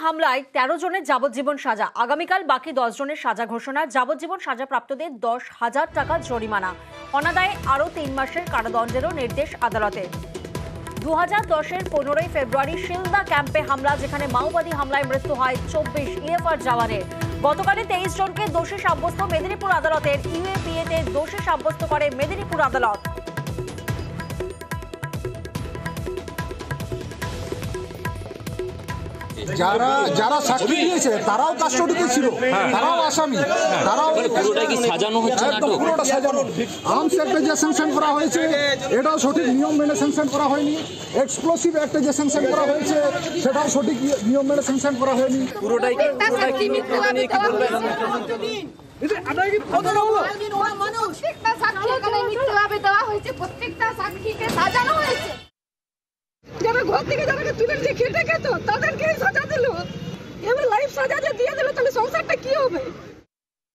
হামলায় ১৩ জনের যাবজ্জীবন সাজা। আগামীকাল বাকি ১০ জনের সাজা ঘোষণা। যাবজ্জীবন সাজাপ্রাপ্তদের ১০,০০০ টাকা জরিমানা, অনাদায়ে আরও ৩ মাসের কারাদণ্ডেরও নির্দেশ আদালতের। ২০১০-এর ১৫ই ফেব্রুয়ারি শিলদা ক্যাম্পে হামলা, যেখানে মাওবাদী হামলায় মৃত্যু হয় ২৪ ইএফআর জওয়ানের। গতকালে ২৩ জনকে দোষী সাব্যস্ত মেদিনীপুর আদালতের। ইউএপিএতে দোষী সাব্যস্ত করে মেদিনীপুর আদালত। যারা সাক্ষী দিয়েছে তারাও কাস্টডিতে ছিল, তারাও আসামি, তারাও পুরোটা কি সাজানো হচ্ছে নাটক? পুরোটা সাজানো। আর্মস অ্যাক্টে যে স্যাংশন করা হয়েছে এটাও সঠিক নিয়ম মেনে স্যাংশন করা হয়নি। এক্সপ্লোসিভ অ্যাক্টে যে স্যাংশন করা হয়েছে সেটাও সঠিক নিয়ম মেনে স্যাংশন করা হয়নি। পুরোটাই কি মিথ্যা নিয়ে কি বলবেন? প্রত্যেকটা সাক্ষী এখানে মিথ্যাভাবে দেওয়া হয়েছে, প্রত্যেকটা সাক্ষীকে সাজানো হয়েছে। যারা ঘর থেকে যাদেরকে তুলে খেটে খেত তাদেরকে সাজা দিল।